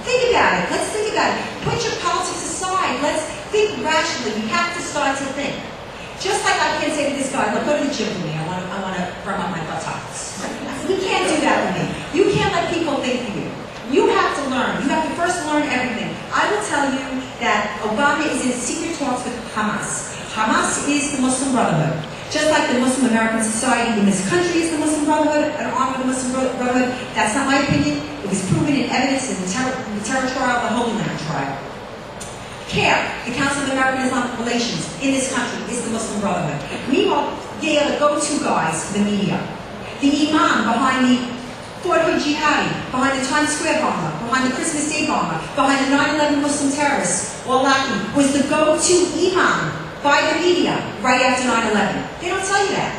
Think about it. Let's think about it. Put your politics aside. Let's think rationally. We have to start to think. Just like I can't say to this guy, look, go to the gym with me. I want to firm up my buttocks. You can't do that with me. You can't let people think for you. You have to learn. You have to first learn everything. I will tell you that Obama is in secret talks with Hamas. Hamas is the Muslim Brotherhood. Just like the Muslim American Society in this country is the Muslim Brotherhood, an arm of the Muslim Brotherhood. That's not my opinion. It was proven in evidence in the terror trial, the Holy Land trial. CARE, the Council of American Islamic Relations, in this country is the Muslim Brotherhood. Meanwhile, they are the go-to guys for the media. The imam behind the Fort Hood Jihadi, behind the Times Square bomber, behind the Christmas Day bomber, behind the 9/11 Muslim terrorists, Walaki, was the go-to imam by the media right after 9/11. They don't tell you that.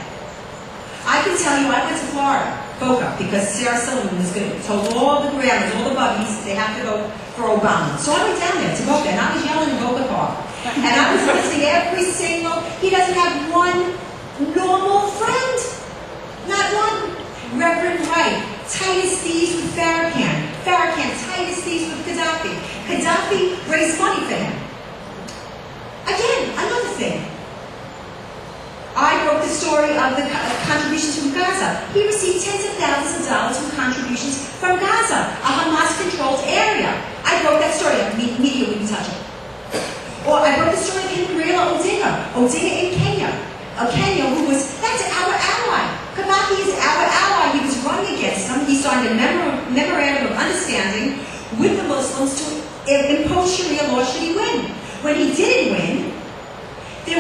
I can tell you, I went to Florida, Boca, because Sarah Silverman was good. Told all the grammars, all the buggies, they have to go for Obama. So I went down there to Boca, and I was yelling in Boca Park. And I was listening every single, he doesn't have one normal friend. Not one. Reverend Wright, tightest thieves with Farrakhan. Farrakhan, tightest thieves with Gaddafi. Gaddafi raised money for him. Again, another thing. I wrote the story of the contributions from Gaza. He received tens of thousands of dollars from contributions from Gaza, a Hamas-controlled area. I wrote that story. Media wouldn't touch it. Or I wrote the story of Henrietta Odinga in Kenya. Kenya, that's our ally. Gaddafi is our ally. He was running against them. He signed a memorandum of understanding with the Muslims to impose Sharia law should he win. When he didn't win, they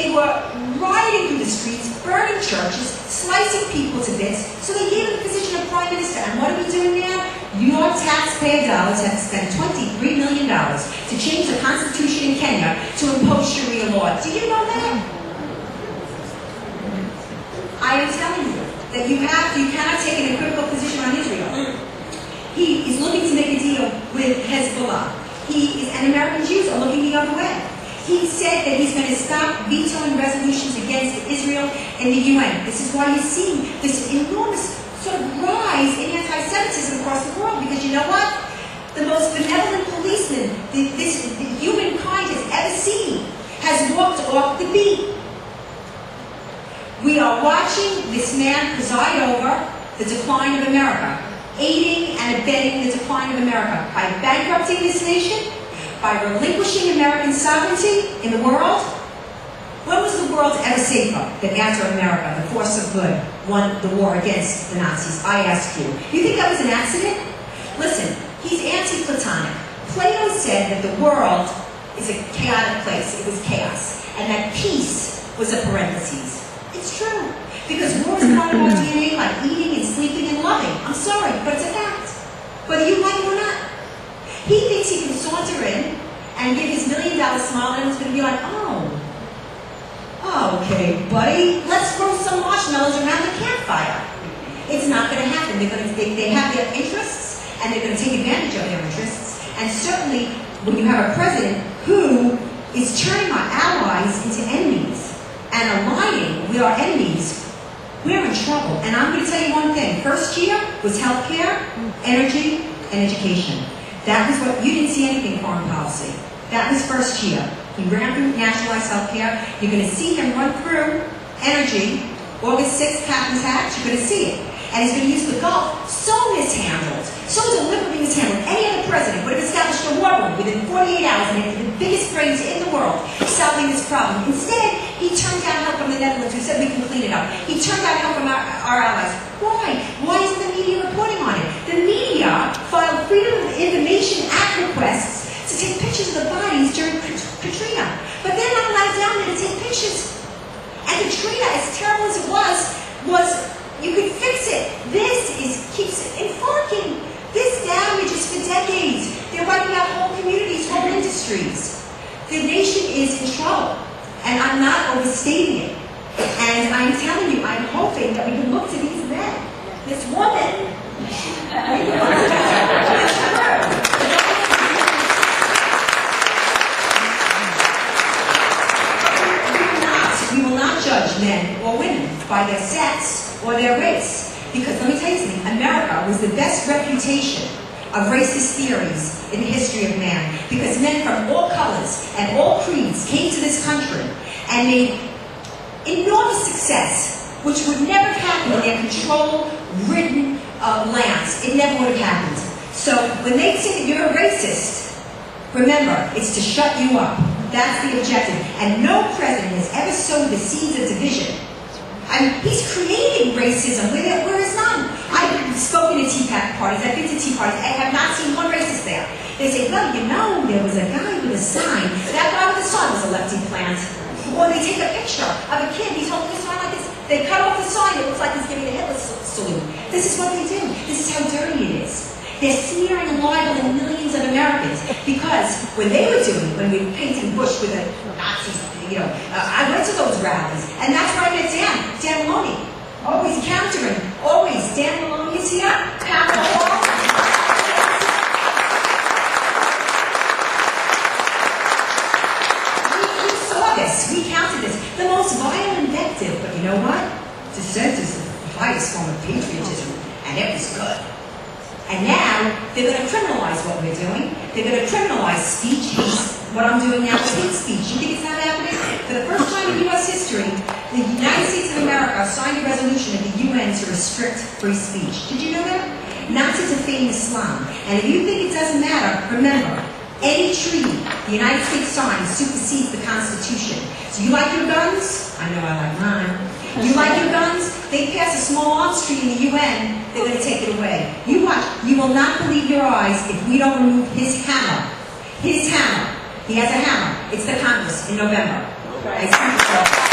were rioting through the streets, burning churches, slicing people to bits, so they gave him the position of prime minister. And what are we doing now? Your taxpayer dollars have spent $23 million to change the constitution in Kenya to impose Sharia law. Do you know that? I am telling you that you cannot take an equivocal position on Israel. He is looking to make a deal with Hezbollah. And American Jews are looking the other way. He said that he's going to stop vetoing resolutions against Israel in the UN. This is why you're seeing this enormous sort of rise in anti-Semitism across the world. Because you know what? The most benevolent policeman the humankind has ever seen has walked off the beat. We are watching this man preside over the decline of America, aiding and abetting the decline of America by bankrupting this nation, by relinquishing American sovereignty in the world. When was the world ever safer than after America, the force of good, won the war against the Nazis? I ask you. You think that was an accident? Listen, he's anti-Platonic. Plato said that the world is a chaotic place. It was chaos. And that peace was a parenthesis. It's true. Because war is part of our DNA, like eating and sleeping and loving. I'm sorry, but it's a fact. Whether you like it or not. He thinks he can saunter in and give his $1 million smile and it's going to be like, oh, okay, buddy, let's throw some marshmallows around the campfire. It's not going to happen. They have their interests and they're going to take advantage of their interests. And certainly when you have a president who is turning our allies into enemies and aligning with our enemies, we're in trouble. And I'm going to tell you one thing. First year was healthcare, energy, and education. That was what, you didn't see anything foreign policy. That was first year. He ran through nationalized healthcare. You're going to see him run through energy. August 6th happens hatch. You're going to see it. And he's going to use the Gulf so mishandled, so deliberately mishandled. Any other president would have established a war room within 48 hours and had the biggest brains in the world solving this problem. Instead, he turned down help from the Netherlands, who said we can clean it up. He turned down help from our allies. Why? Why isn't the media reporting on it? The media filed Freedom of Information Act requests to take pictures of the bodies during Katrina. But they're not allowed down there to take pictures. And Katrina, as terrible as it was you could fix it. This keeps it enforking. This damages for decades. They're wiping out whole communities, whole industries. The nation is in trouble. And I'm not overstating it. And I'm telling you, I'm hoping that we can look to these men, this woman. We will not judge men or women by their sex or their race. Because let me tell you something, America was the best reputation of racist theories in the history of man, because men from all colors and all creeds came to this country and made enormous success, which would never have happened in their control-ridden lands. It never would have happened. So when they say that you're a racist, remember, it's to shut you up. That's the objective. And no president has ever sowed the seeds of division. And he's creating racism where there is none. I've spoken to tea parties, I've been to tea parties, I have not seen one racist there. They say, well, you know, there was a guy with a sign. That guy with the sign was a lefty plant. Or they take a picture of a kid, he's holding a sign like this. They cut off the sign, it looks like he's giving the Hitler salute. This is what they do. This is how dirty it is. They're smearing and libeling millions of Americans, because when they were when we were painting Bush with the Nazis, I went to those rallies, and that's where I met Dan Maloney, always countering, always. Dan Maloney is here, Pamela. We saw this, we counted this, the most vile invective, but you know what? Dissent is the highest form of patriotism, and it was good. And now, they're going to criminalize what we're doing. They're going to criminalize speech. What I'm doing now is hate speech. You think it's not happening? For the first time in U.S. history, the United States of America signed a resolution of the UN to restrict free speech. Did you know that? Not to defame Islam. And if you think it doesn't matter, remember, any treaty the United States signs supersedes the Constitution. So you like your guns? I know I like mine. You like your guns? They pass a small arms treaty in the UN, they're going to take it away. You watch. You will not believe your eyes if we don't remove his hammer. His hammer. He has a hammer. It's the Congress in November. I see